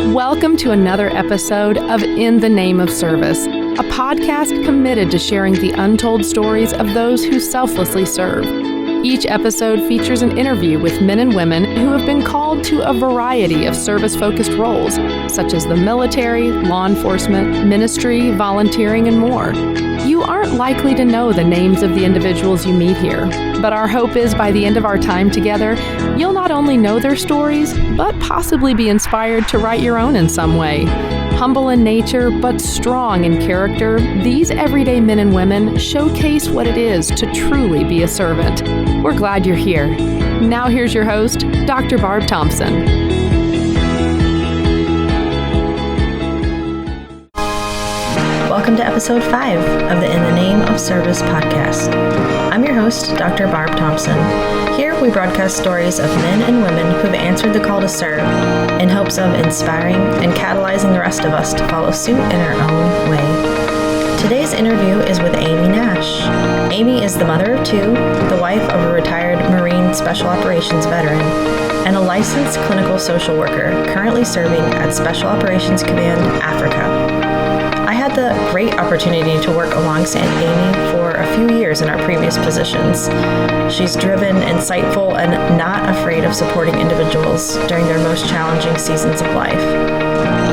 Welcome to another episode of In the Name of Service, a podcast committed to sharing the untold stories of those who selflessly serve. Each episode features an interview with men and women who have been called to a variety of service-focused roles, such as the military, law enforcement, ministry, volunteering, and more. You aren't likely to know the names of the individuals you meet here, but our hope is by the end of our time together, you'll not only know their stories, but possibly be inspired to write your own in some way. Humble in nature, but strong in character, these everyday men and women showcase what it is to truly be a servant. We're glad you're here. Now here's your host, Dr. Barb Thompson. Welcome to episode 5 of the In the Name of Service podcast. I'm your host, Dr. Barb Thompson. Here we broadcast stories of men and women who've answered the call to serve in hopes of inspiring and catalyzing the rest of us to follow suit in our own way. Today's interview is with Amy Nash. Amy is the mother of 2, the wife of a retired Marine Special Operations veteran, and a licensed clinical social worker currently serving at Special Operations Command Africa. I had the great opportunity to work alongside Amy for a few years in our previous positions. She's driven, insightful, and not afraid of supporting individuals during their most challenging seasons of life.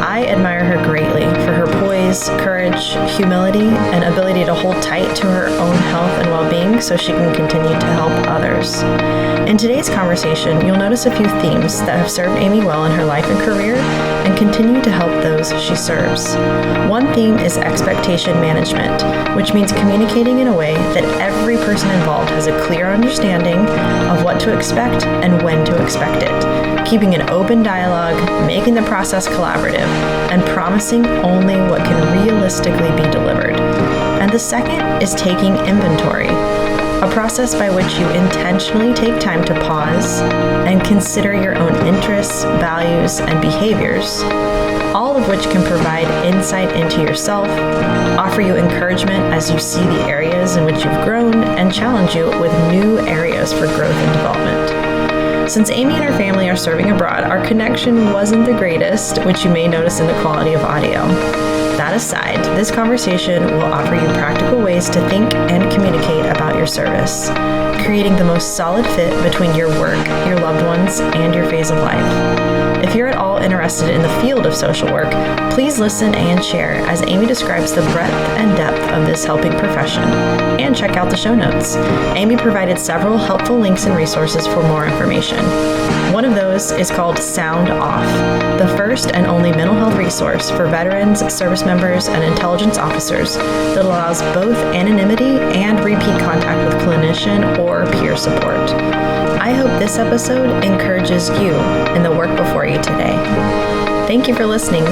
I admire her greatly for her poise, courage, humility, and ability to hold tight to her own health and well-being so she can continue to help others. In today's conversation, you'll notice a few themes that have served Amy well in her life and career and continue to help those she serves. One theme is expectation management, which means communicating in a way that every person involved has a clear understanding of what to expect and when to expect it, keeping an open dialogue, making the process collaborative, and promising only what can realistically be delivered. And the second is taking inventory, a process by which you intentionally take time to pause and consider your own interests, values, and behaviors, all of which can provide insight into yourself, offer you encouragement as you see the areas in which you've grown, and challenge you with new areas for growth and development. Since Amy and her family are serving abroad, our connection wasn't the greatest, which you may notice in the quality of audio. That aside, this conversation will offer you practical ways to think and communicate about your service, creating the most solid fit between your work, your loved ones, and your phase of life. If you're at all interested in the field of social work, please listen and share as Amy describes the breadth and depth of this helping profession, and check out the show notes. Amy provided several helpful links and resources for more information. One of those is called Sound Off, the first and only mental health resource for veterans, service members, and intelligence officers that allows both anonymity and repeat contact with clinician or peer support. I hope this episode encourages you in the work before you today. Thank you for listening.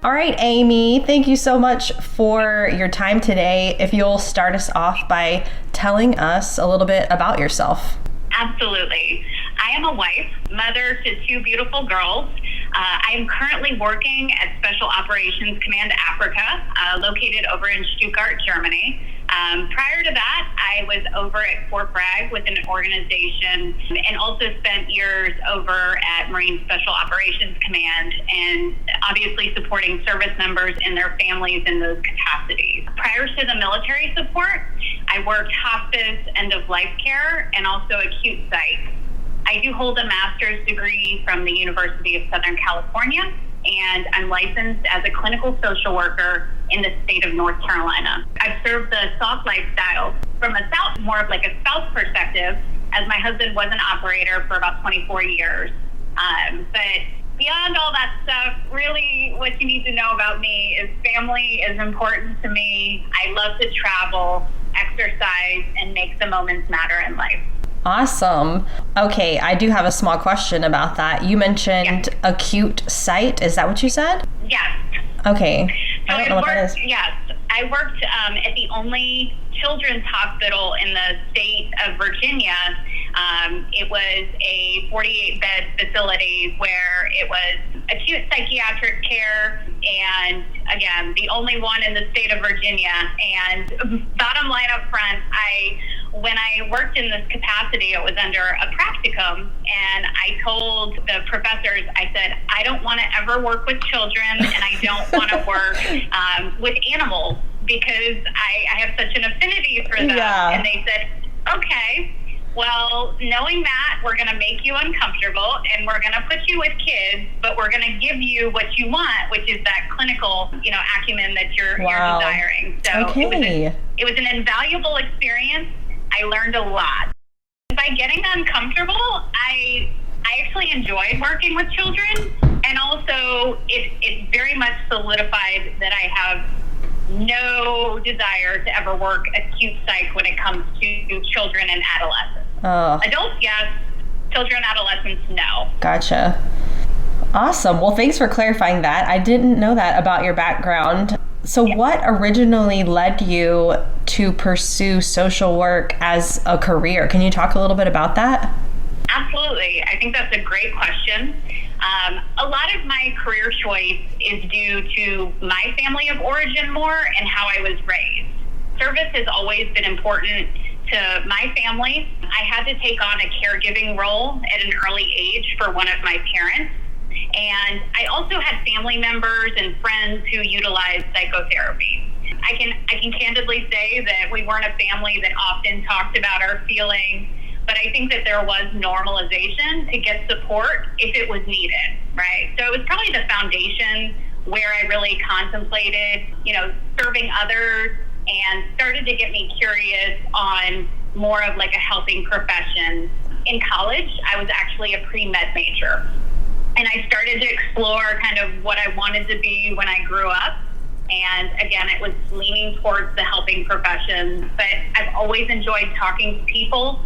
All right, Amy, thank you so much for your time today. If you'll start us off by telling us a little bit about yourself. Absolutely. I am a wife, mother to 2 beautiful girls. I am currently working at Special Operations Command Africa, located over in Stuttgart, Germany. Prior to that, I was over at Fort Bragg with an organization and also spent years over at Marine Special Operations Command and obviously supporting service members and their families in those capacities. Prior to the military support, I worked hospice, end-of-life care, and also acute psych. I do hold a master's degree from the University of Southern California, and I'm licensed as a clinical social worker in the state of North Carolina. I've served the soft lifestyle from more of like a spouse perspective, as my husband was an operator for about 24 years. But beyond all that stuff, really what you need to know about me is family is important to me. I love to travel, exercise, and make the moments matter in life. Awesome. Okay, I do have a small question about that. You mentioned acute site. Is that what you said? Yes. Okay. I don't know what that is. Yes. I worked at the only children's hospital in the state of Virginia. It was a 48-bed facility where it was acute psychiatric care, and again, the only one in the state of Virginia. And bottom line up front, I when I worked in this capacity, it was under a practicum, and I told the professors, I said, I don't want to ever work with children, and I don't want to work with animals, because I have such an affinity for them. Yeah. And they said, okay, well, knowing that, we're going to make you uncomfortable, and we're going to put you with kids, but we're going to give you what you want, which is that clinical, acumen that you're desiring. So okay. it was an invaluable experience. I learned a lot. By getting uncomfortable, I actually enjoyed working with children, and also it very much solidified that I have no desire to ever work acute psych when it comes to children and adolescents. Oh. Adults, yes. Children, adolescents, no. Gotcha. Awesome. Well, thanks for clarifying that. I didn't know that about your background. So what originally led you to pursue social work as a career? Can you talk a little bit about that? Absolutely. I think that's a great question. A lot of my career choice is due to my family of origin more and how I was raised. Service has always been important to my family. I had to take on a caregiving role at an early age for one of my parents. And I also had family members and friends who utilized psychotherapy. I can candidly say that we weren't a family that often talked about our feelings, but I think that there was normalization to get support if it was needed, right? So it was probably the foundation where I really contemplated, serving others, and started to get me curious on more of like a helping profession. In college, I was actually a pre-med major. And I started to explore kind of what I wanted to be when I grew up. And again, it was leaning towards the helping profession, but I've always enjoyed talking to people.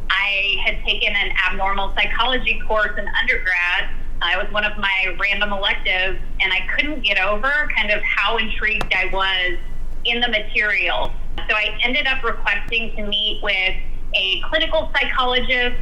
I had taken an abnormal psychology course in undergrad. It was one of my random electives, and I couldn't get over kind of how intrigued I was in the material. So I ended up requesting to meet with a clinical psychologist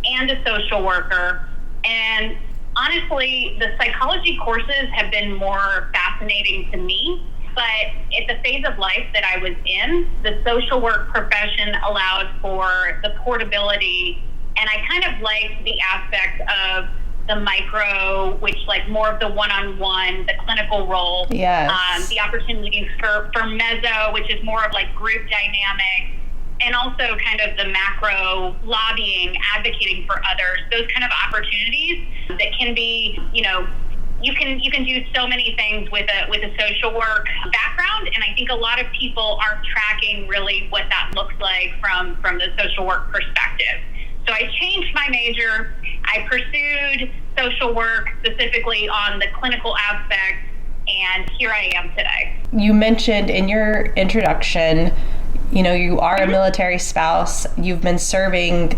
and a social worker. And honestly, the psychology courses have been more fascinating to me, but at the phase of life that I was in, the social work profession allowed for the portability, and I kind of liked the aspect of the micro, which like more of the one-on-one, the clinical role. Yes. The opportunities for meso, which is more of like group dynamics, and also kind of the macro lobbying, advocating for others, those kind of opportunities that can be, you can do so many things with a social work background, and I think a lot of people aren't tracking really what that looks like from the social work perspective. So I changed my major. I pursued social work specifically on the clinical aspect, and here I am today. You mentioned in your introduction, you are a military spouse. You've been serving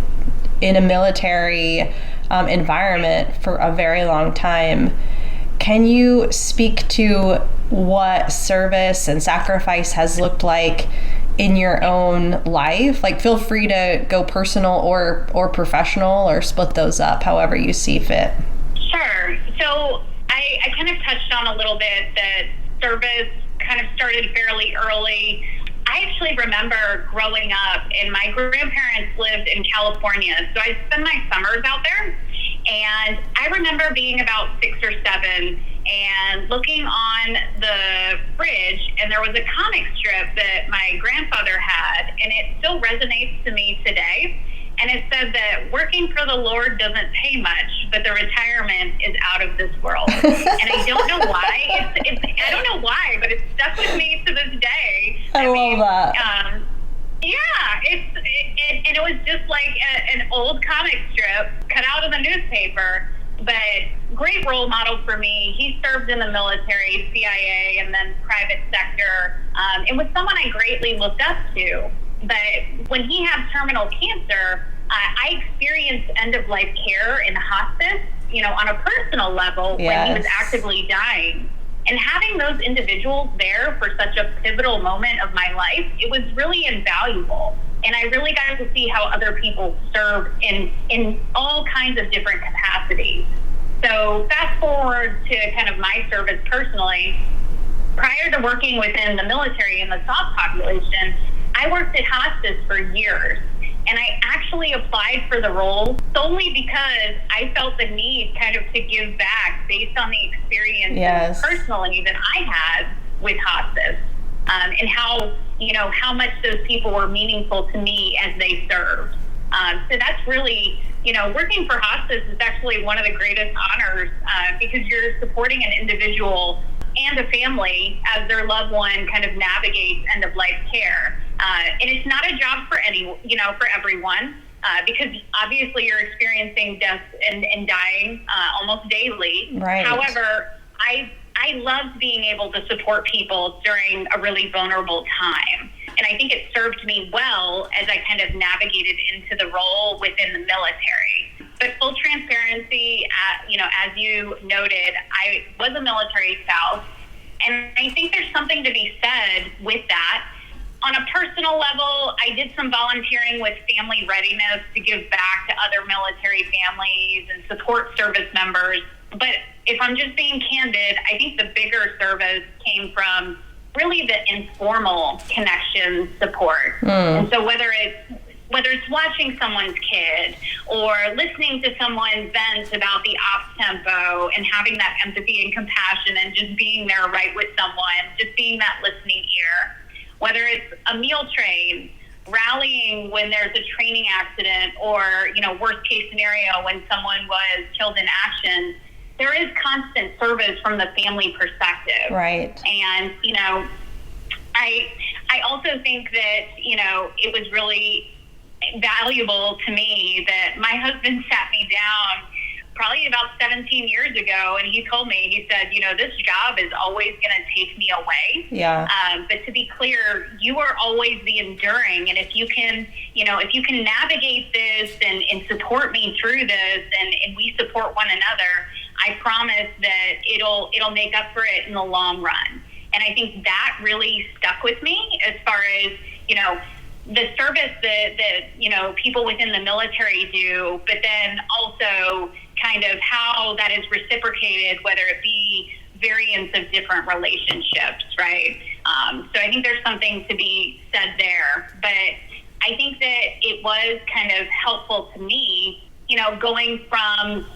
in a military environment for a very long time. Can you speak to what service and sacrifice has looked like in your own life? Like, feel free to go personal or professional, or split those up however you see fit. Sure. So I kind of touched on a little bit that service kind of started fairly early. I actually remember growing up, and my grandparents lived in California, so I'd spend my summers out there. And I remember being about 6 or 7 and looking on the fridge, and there was a comic strip that my grandfather had, and it still resonates to me today. And it said that working for the Lord doesn't pay much, but the retirement is out of this world. And I don't know why. I don't know why, but it's stuck with me to this day. I love that. And it was just like an old comic strip cut out of the newspaper, but great role model for me. He served in the military, CIA, and then private sector. It was someone I greatly looked up to. But when he had terminal cancer, I experienced end-of-life care in hospice, on a personal level. Yes. When he was actively dying. And having those individuals there for such a pivotal moment of my life, it was really invaluable. And I really got to see how other people serve in all kinds of different capacities. So fast forward to kind of my service personally. Prior to working within the military and the soft population, I worked at hospice for years, and I actually applied for the role solely because I felt the need kind of to give back based on the experience personally that I had with hospice, and how much those people were meaningful to me as they served. So that's really, working for hospice is actually one of the greatest honors, because you're supporting an individual and a family as their loved one kind of navigates end of life care. And it's not a job for for everyone, because obviously you're experiencing death and dying almost daily. Right. However, I loved being able to support people during a really vulnerable time. And I think it served me well as I kind of navigated into the role within the military. But full transparency, as you noted, I was a military spouse. And I think there's something to be said with that. On a personal level, I did some volunteering with Family Readiness to give back to other military families and support service members. But if I'm just being candid, I think the bigger service came from really the informal connection support. And so whether it's watching someone's kid or listening to someone vent about the ops tempo and having that empathy and compassion and just being there right with someone, just being that listening ear, whether it's a meal train, rallying when there's a training accident, or, worst case scenario when someone was killed in action, there is constant service from the family perspective. Right. And, I also think that, it was really valuable to me that my husband sat me down probably about 17 years ago, and he told me, he said, this job is always going to take me away. Yeah. But to be clear, you are always the enduring. And if you can navigate this and support me through this, and we support one another, I promise that it'll make up for it in the long run. And I think that really stuck with me as far as, the service that people within the military do, but then also kind of how that is reciprocated, whether it be variants of different relationships, right? So I think there's something to be said there. But I think that it was kind of helpful to me, going from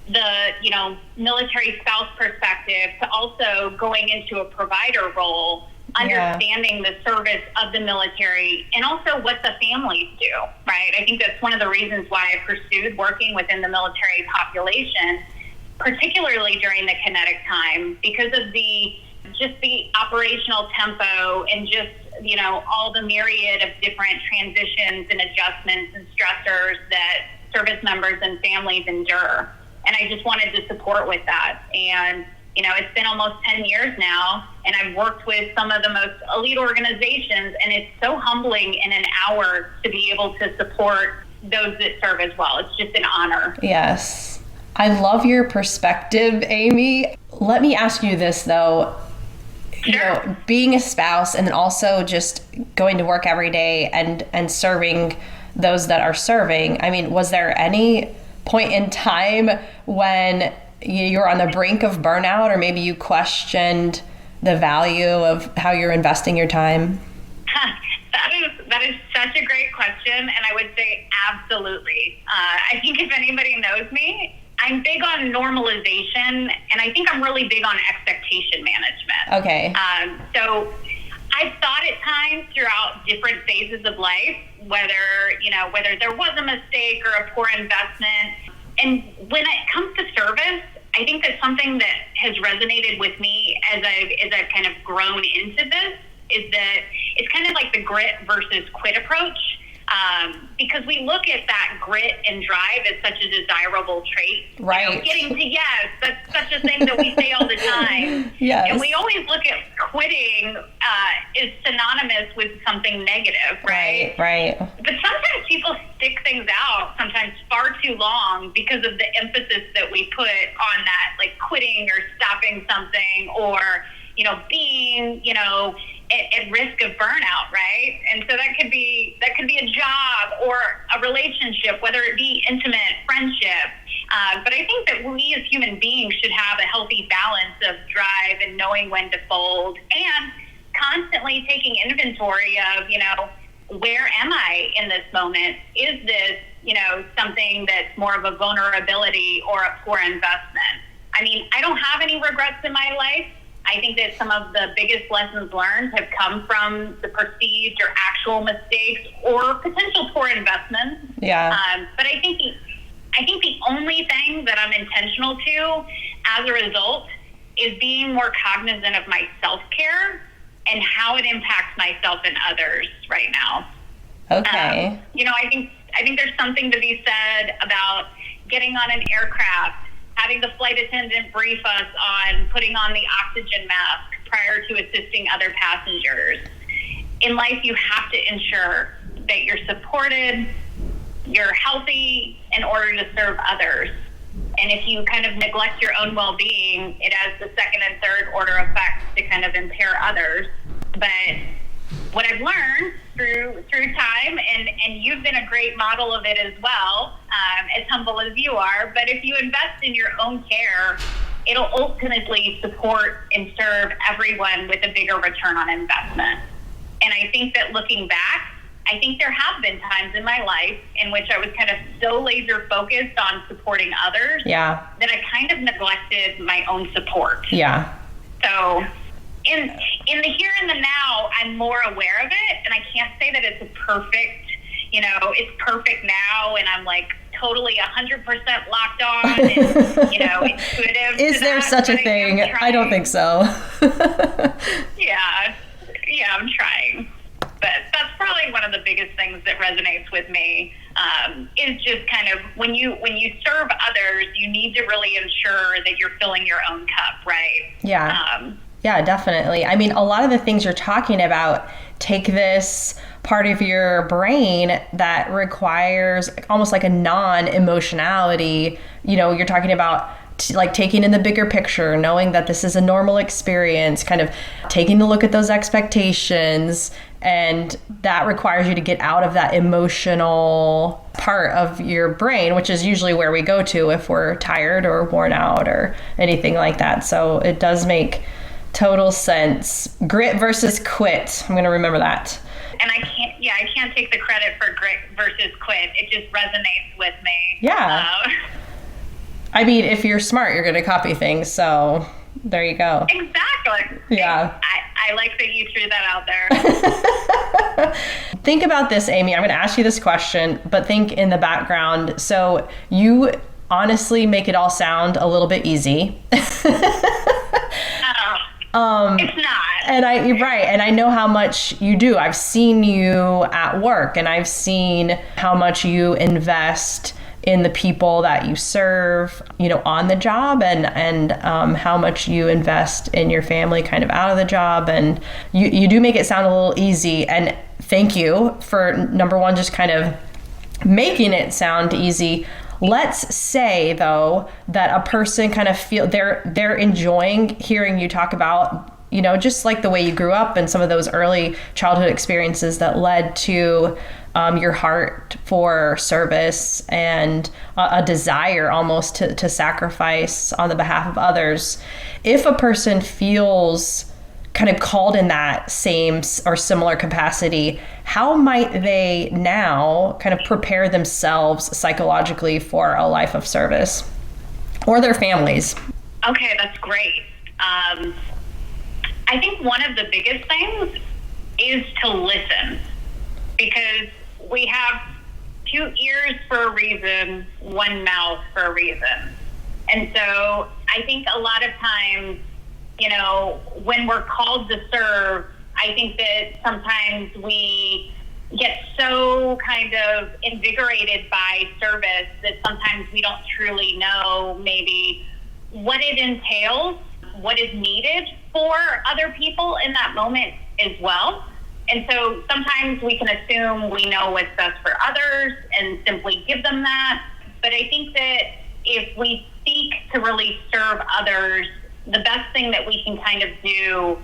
the, military spouse perspective to also going into a provider role, understanding the service of the military and also what the families do, right? I think that's one of the reasons why I pursued working within the military population, particularly during the kinetic time, because of the operational tempo and just, all the myriad of different transitions and adjustments and stressors that service members and families endure. And I just wanted to support with that. And, it's been almost 10 years now, and I've worked with some of the most elite organizations, and it's so humbling in an hour to be able to support those that serve as well. It's just an honor. Yes. I love your perspective, Amy. Let me ask you this, though. Sure. Being a spouse and then also just going to work every day and serving those that are serving, was there any point in time when you're on the brink of burnout, or maybe you questioned the value of how you're investing your time? That is such a great question, and I would say absolutely. I think if anybody knows me, I'm big on normalization, and I think I'm really big on expectation management. Okay. So I've thought at times throughout different phases of life, whether there was a mistake or a poor investment. And when it comes to service, I think that something that has resonated with me as I've kind of grown into this is that it's kind of like the grit versus quit approach. Because we look at that grit and drive as such a desirable trait. Right. Getting to yes, that's such a thing that we say all the time. Yes. And we always look at quitting is synonymous with something negative, right? Right. But sometimes people stick things out, sometimes far too long, because of the emphasis that we put on that, like quitting or stopping something, or being, at risk of burnout, right? And so that could be a job or a relationship, whether it be intimate, friendship. But I think that we as human beings should have a healthy balance of drive and knowing when to fold, and constantly taking inventory of, where am I in this moment? Is this, something that's more of a vulnerability or a poor investment? I mean, I don't have any regrets in my life. I think that some of the biggest lessons learned have come from the perceived or actual mistakes or potential poor investments. Yeah. But I think the only thing that I'm intentional to as a result is being more cognizant of my self-care and how it impacts myself and others right now. Okay. I think there's something to be said about getting on an aircraft, having the flight attendant brief us on putting on the oxygen mask prior to assisting other passengers. In life, you have to ensure that you're supported, you're healthy in order to serve others. And if you kind of neglect your own well-being, it has the second and third order effects to kind of impair others. But what I've learned through time, and you've been a great model of it as well, as humble as you are, but if you invest in your own care, it'll ultimately support and serve everyone with a bigger return on investment. And I think that looking back, I think there have been times in my life in which I was kind of so laser focused on supporting others that I kind of neglected my own support. Yeah. So in the here and the now, I'm more aware of it, and I can't say that it's it's perfect now, and I'm like totally 100% locked on and, intuitive. Is there such a thing? I don't think so. Yeah, I'm trying. But that's probably one of the biggest things that resonates with me, is just kind of when you serve others, you need to really ensure that you're filling your own cup, right? Yeah. Yeah, definitely. I mean, a lot of the things you're talking about take this part of your brain that requires almost like a non-emotionality. You're talking about like taking in the bigger picture, knowing that this is a normal experience, kind of taking a look at those expectations. And that requires you to get out of that emotional part of your brain, which is usually where we go to if we're tired or worn out or anything like that. So it does make total sense. Grit versus quit. I'm going to remember that. And I can't take the credit for grit versus quit. It just resonates with me. Yeah. I mean, if you're smart, you're going to copy things. So there you go. Exactly. Yeah. I like that you threw that out there. Think about this, Amy. I'm going to ask you this question, but think in the background. So you honestly make it all sound a little bit easy. It's not. And you're right. And I know how much you do. I've seen you at work, and I've seen how much you invest in the people that you serve, on the job, and how much you invest in your family kind of out of the job. And you do make it sound a little easy. And thank you for, number one, just kind of making it sound easy. Let's say, though, that a person kind of feel they're enjoying hearing you talk about, just like the way you grew up and some of those early childhood experiences that led to your heart for service and a desire almost to sacrifice on the behalf of others. If a person feels kind of called in that same or similar capacity, how might they now kind of prepare themselves psychologically for a life of service, or their families? Okay, that's great. I think one of the biggest things is to listen, because we have 2 ears for a reason, 1 mouth for a reason. And so I think a lot of times, when we're called to serve, I think that sometimes we get so kind of invigorated by service that sometimes we don't truly know maybe what it entails, what is needed for other people in that moment as well. And so sometimes we can assume we know what's best for others and simply give them that. But I think that if we seek to really serve others, the best thing that we can kind of do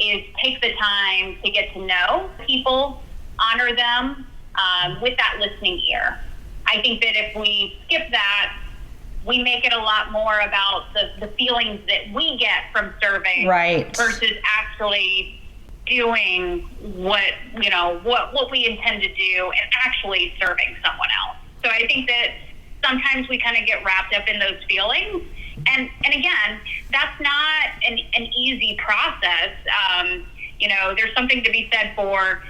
is take the time to get to know people, honor them with that listening ear. I think that if we skip that, we make it a lot more about the feelings that we get from serving, right, versus actually doing what we intend to do and actually serving someone else. So I think that sometimes we kind of get wrapped up in those feelings. And again, that's not an easy process. There's something to be said for,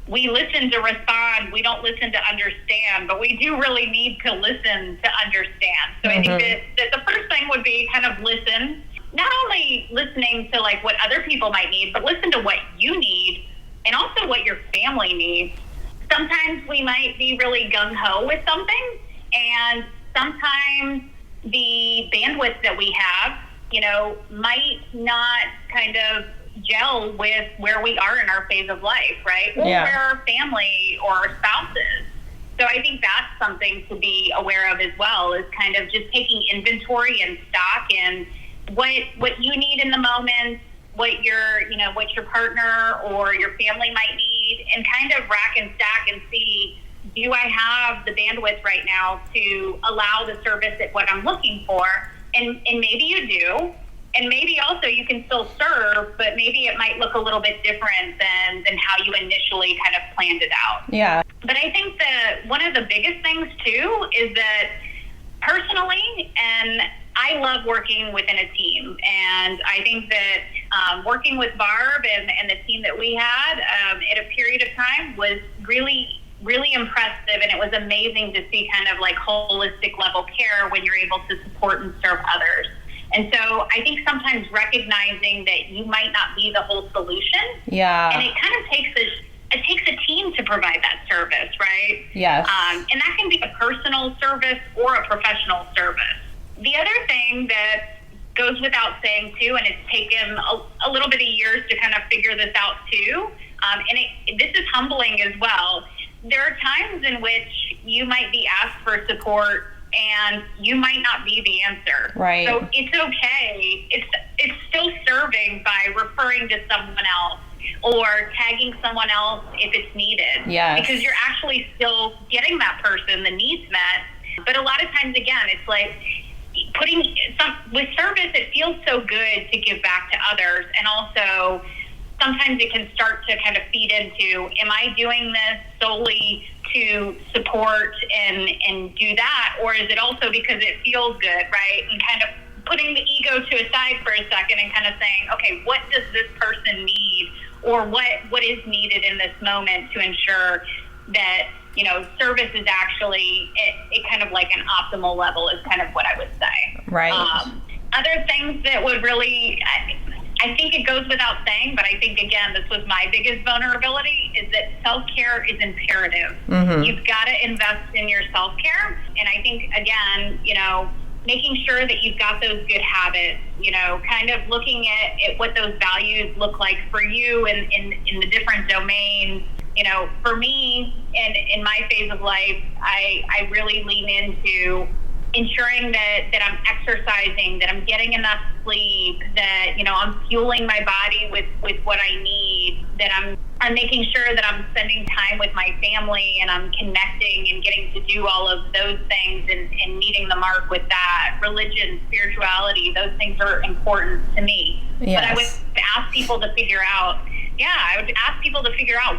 we listen to respond, we don't listen to understand, but we do really need to listen to understand. So I think that the first thing would be kind of listen, not only listening to like what other people might need, but listen to what you need and also what your family needs. Sometimes we might be really gung-ho with something, and sometimes the bandwidth that we have, might not kind of gel with where we are in our phase of life, right? Or where our family or our spouse is. So I think that's something to be aware of as well, is kind of just taking inventory and stock in what you need in the moment, what your partner or your family might need, and kind of rack and stack and see, do I have the bandwidth right now to allow the service at what I'm looking for? And maybe you do. And maybe also you can still serve, but maybe it might look a little bit different than how you initially kind of planned it out. Yeah. But I think that one of the biggest things too is that personally, and I love working within a team. And I think that working with Barb and the team that we had at a period of time was really, really impressive. And it was amazing to see kind of like holistic level care when you're able to support and serve others. And so I think sometimes recognizing that you might not be the whole solution. Yeah. And it kind of takes a team to provide that service, right? Yes. And that can be a personal service or a professional service. The other thing that goes without saying too, and it's taken a little bit of years to kind of figure this out too, and this is humbling as well. There are times in which you might be asked for support and you might not be the answer. Right. So it's okay. It's still serving by referring to someone else or tagging someone else if it's needed. Yes. Because you're actually still getting that person the needs met. But a lot of times, again, it's like with service, it feels so good to give back to others. And also sometimes it can start to kind of feed into, am I doing this solely to support and do that? Or is it also because it feels good, right? And kind of putting the ego to a side for a second and kind of saying, okay, what does this person need? Or what is needed in this moment to ensure that, service is actually it kind of like an optimal level is kind of what I would say. Right. Other things that would really, I think it goes without saying, but I think, again, this was my biggest vulnerability, is that self-care is imperative. Mm-hmm. You've got to invest in your self-care. And I think, again, making sure that you've got those good habits, kind of looking at what those values look like for you in the different domains. For me, in my phase of life, I really lean into ensuring that I'm exercising, that I'm getting enough sleep, that, I'm fueling my body with what I need, that I'm making sure that I'm spending time with my family and I'm connecting and getting to do all of those things and meeting the mark with that. Religion, spirituality, those things are important to me. Yes. But I would ask people to figure out,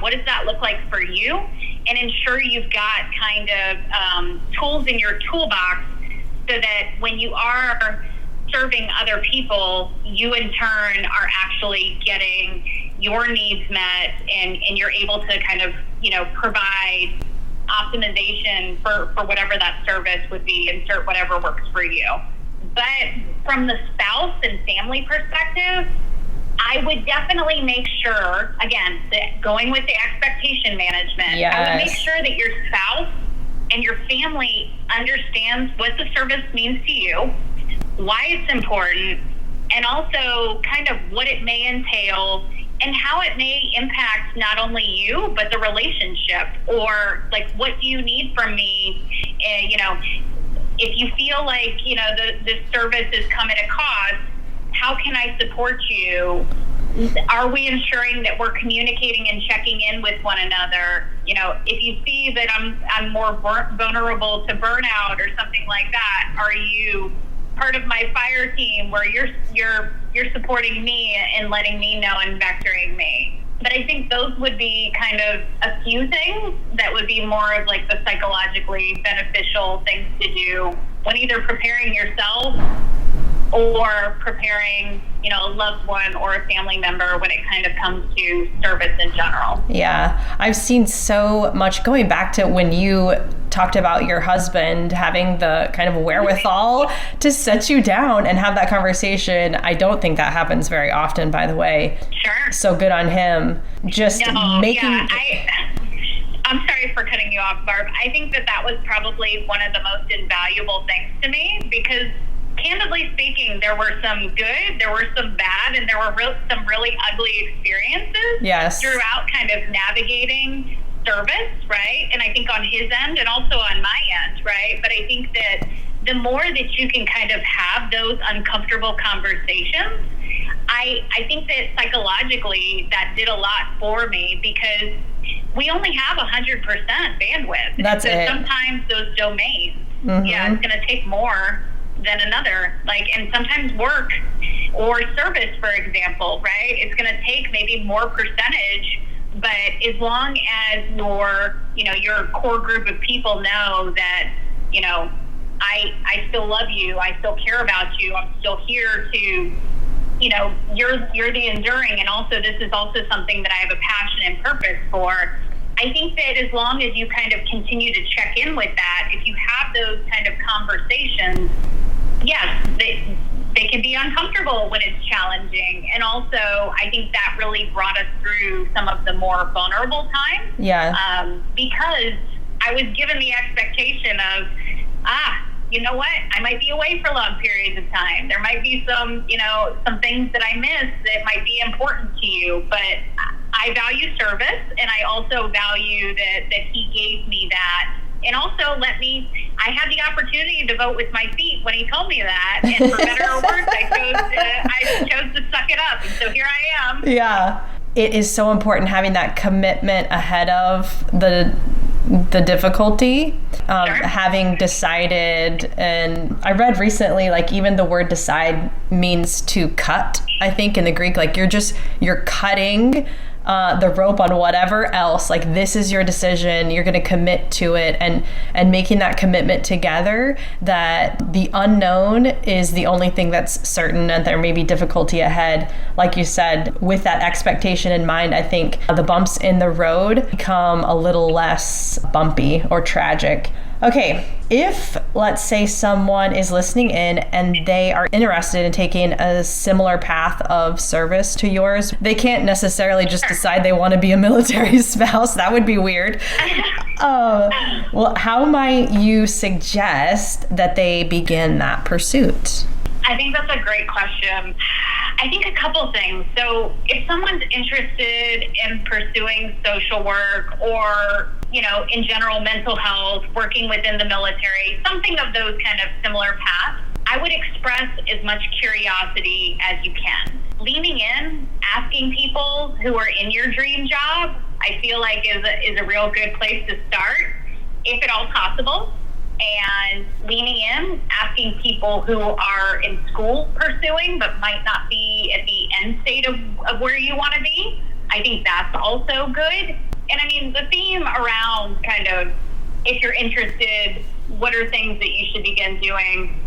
what does that look like for you, and ensure you've got kind of tools in your toolbox so that when you are serving other people, you in turn are actually getting your needs met and you're able to kind of, provide optimization for whatever that service would be, insert whatever works for you. But from the spouse and family perspective, I would definitely make sure, again, that going with the expectation management, yes. I would make sure that your spouse and your family understands what the service means to you, why it's important, and also kind of what it may entail and how it may impact not only you, but the relationship, or like, what do you need from me? If you feel like, the service is come at a cost, how can I support you? Are we ensuring that we're communicating and checking in with one another? If you see that I'm more vulnerable to burnout or something like that, are you part of my fire team where you're you're supporting me and letting me know and vectoring me. But I think those would be kind of a few things that would be more of like the psychologically beneficial things to do when either preparing yourself or preparing, a loved one or a family member when it kind of comes to service in general. Yeah, I've seen so much, going back to when you talked about your husband having the kind of wherewithal to set you down and have that conversation. I don't think that happens very often, by the way. Sure. So good on him. Just making... Yeah, I'm sorry for cutting you off, Barb. I think that was probably one of the most invaluable things to me because, candidly speaking, there were some good, there were some bad, and there were some really ugly experiences throughout kind of navigating service, right? And I think on his end and also on my end, right? But I think that the more that you can kind of have those uncomfortable conversations, I think that psychologically that did a lot for me because we only have 100% bandwidth. That's so it. Sometimes those domains, Mm-hmm. it's going to take more than another, and sometimes work or service, for example, right? It's going to take maybe more percentage, but as long as your core group of people know that, I still love you, I still care about you, I'm still here to, you're the enduring, and also this is also something that I have a passion and purpose for. I think that as long as you kind of continue to check in with that, if you have those kind of conversations, yes, they can be uncomfortable when it's challenging. And also, I think that really brought us through some of the more vulnerable times. Yeah. Because I was given the expectation of, you know what? I might be away for long periods of time. There might be some things that I miss that might be important to you, but I value service, and I also value that he gave me that. And also I had the opportunity to vote with my feet when he told me that. And for better or worse, I chose to suck it up. And so here I am. Yeah. It is so important having that commitment ahead of the difficulty, Sure. having decided, and I read recently, even the word decide means to cut, I think in the Greek, you're cutting the rope on whatever else, this is your decision, you're going to commit to it, and making that commitment together that the unknown is the only thing that's certain, and there may be difficulty ahead. Like you said, with that expectation in mind, I think the bumps in the road become a little less bumpy or tragic. Okay, if, let's say, someone is listening in and they are interested in taking a similar path of service to yours, they can't necessarily just decide they want to be a military spouse. That would be weird. Well, how might you suggest that they begin that pursuit? I think that's a great question. I think a couple things. So if someone's interested in pursuing social work or, in general, mental health, working within the military, something of those kind of similar paths, I would express as much curiosity as you can. Leaning in, asking people who are in your dream job, I feel like is a real good place to start, if at all possible. And leaning in, asking people who are in school pursuing but might not be at the end state of where you want to be. I think that's also good. And I mean, the theme around kind of, if you're interested, what are things that you should begin doing?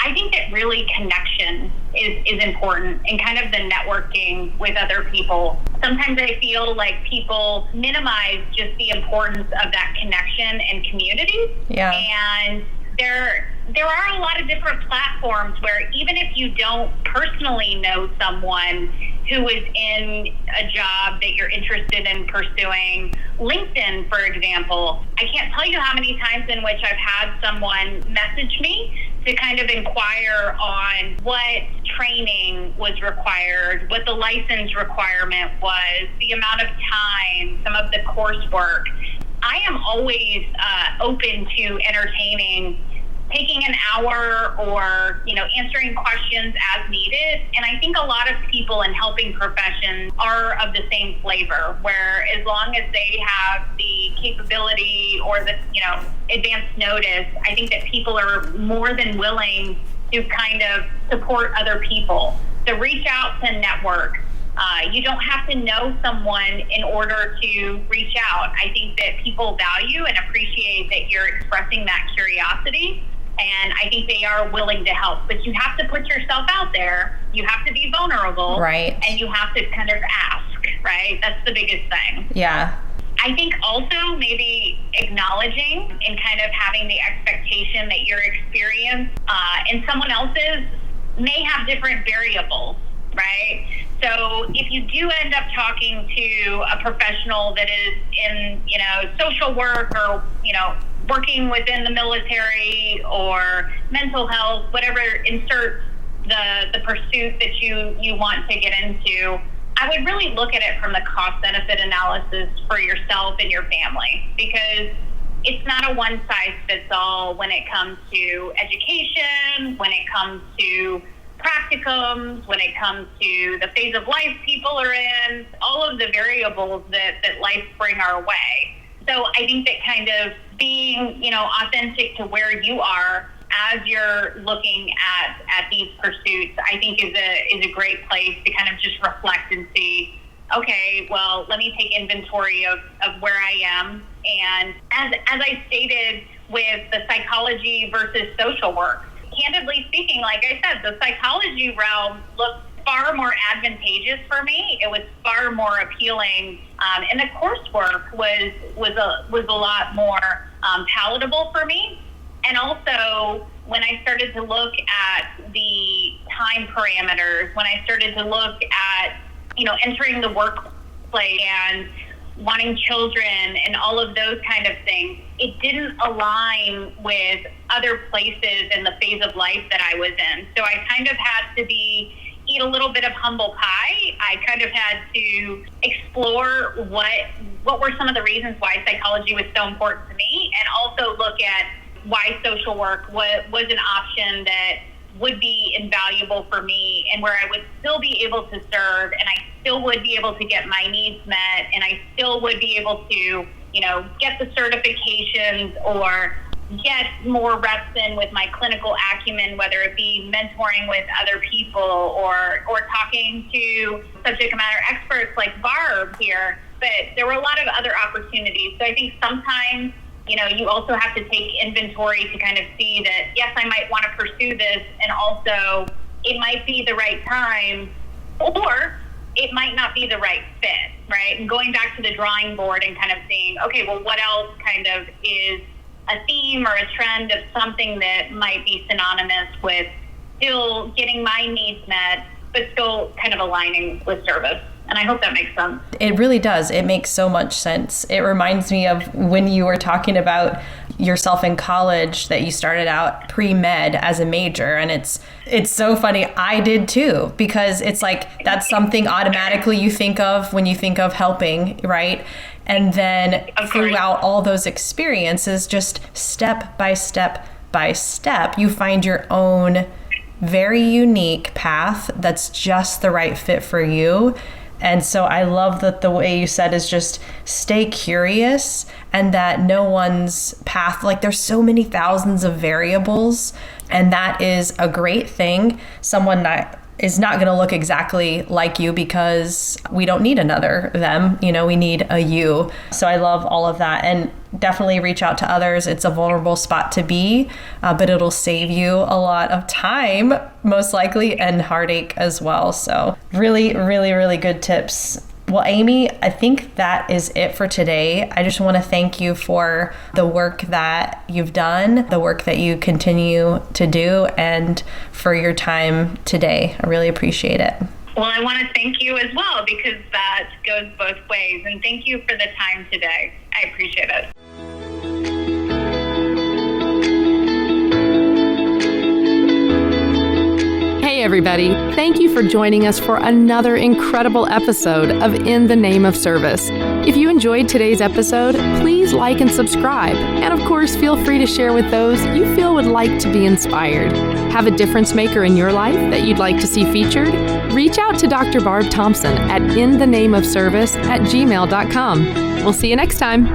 I think that really connection is important, and kind of the networking with other people. Sometimes I feel like people minimize just the importance of that connection and community. Yeah. And there are a lot of different platforms where even if you don't personally know someone who is in a job that you're interested in pursuing, LinkedIn, for example, I can't tell you how many times in which I've had someone message me to kind of inquire on what training was required, what the license requirement was, the amount of time, some of the coursework. I am always open to entertaining, taking an hour or, answering questions as needed. And I think a lot of people in helping professions are of the same flavor, where as long as they have the capability or the, advance notice, I think that people are more than willing to kind of support other people. So reach out to network. You don't have to know someone in order to reach out. I think that people value and appreciate that you're expressing that curiosity, and I think they are willing to help. But you have to put yourself out there. You have to be vulnerable. Right. And you have to kind of ask, right? That's the biggest thing. Yeah. I think also maybe acknowledging and kind of having the expectation that your experience and someone else's may have different variables, right? So if you do end up talking to a professional that is in, social work or, working within the military or mental health, whatever, insert the pursuit that you want to get into, I would really look at it from the cost-benefit analysis for yourself and your family, because it's not a one-size-fits-all when it comes to education, when it comes to practicums, when it comes to the phase of life people are in, all of the variables that life bring our way. So I think that kind of being, authentic to where you are as you're looking at these pursuits, I think is a great place to kind of just reflect and see, okay, well, let me take inventory of where I am. And as I stated with the psychology versus social work, candidly speaking, like I said, the psychology realm looked far more advantageous for me. It was far more appealing, and the coursework was a lot more palatable for me. And also, when I started to look at the time parameters, when I started to look at, entering the workplace and wanting children and all of those kind of things, it didn't align with other places in the phase of life that I was in. So I kind of had to eat a little bit of humble pie. I kind of had to explore what were some of the reasons why psychology was so important to me, and also look at why social work was an option that would be invaluable for me, and where I would still be able to serve, and I still would be able to get my needs met, and I still would be able to, get the certifications or get more reps in with my clinical acumen, whether it be mentoring with other people or talking to subject matter experts like Barb here. But there were a lot of other opportunities. So I think sometimes, you also have to take inventory to kind of see that, yes, I might want to pursue this, and also it might be the right time, or it might not be the right fit, right? And going back to the drawing board and kind of seeing, okay, well, what else kind of is a theme or a trend of something that might be synonymous with still getting my needs met, but still kind of aligning with service. And I hope that makes sense. It really does. It makes so much sense. It reminds me of when you were talking about yourself in college, that you started out pre-med as a major. And it's so funny. I did too, because it's like that's something automatically you think of when you think of helping, right? And then throughout all those experiences, just step by step by step, you find your own very unique path that's just the right fit for you. And so I love that the way you said is just stay curious, and that no one's path, like there's so many thousands of variables, and that is a great thing. Someone that is not going to look exactly like you, because we don't need another them, we need a you. So I love all of that, and definitely reach out to others. It's a vulnerable spot to be, but it'll save you a lot of time, most likely, and heartache as well. So really, really, really good tips. Well, Amy, I think that is it for today. I just want to thank you for the work that you've done, the work that you continue to do, and for your time today. I really appreciate it. Well, I want to thank you as well, because that goes both ways. And thank you for the time today. I appreciate it. Hey everybody, thank you for joining us for another incredible episode of In the Name of Service. If you enjoyed today's episode, please like and subscribe. And of course, feel free to share with those you feel would like to be inspired. Have a difference maker in your life that you'd like to see featured? Reach out to Dr. Barb Thompson at inthenameofservice@gmail.com. We'll see you next time.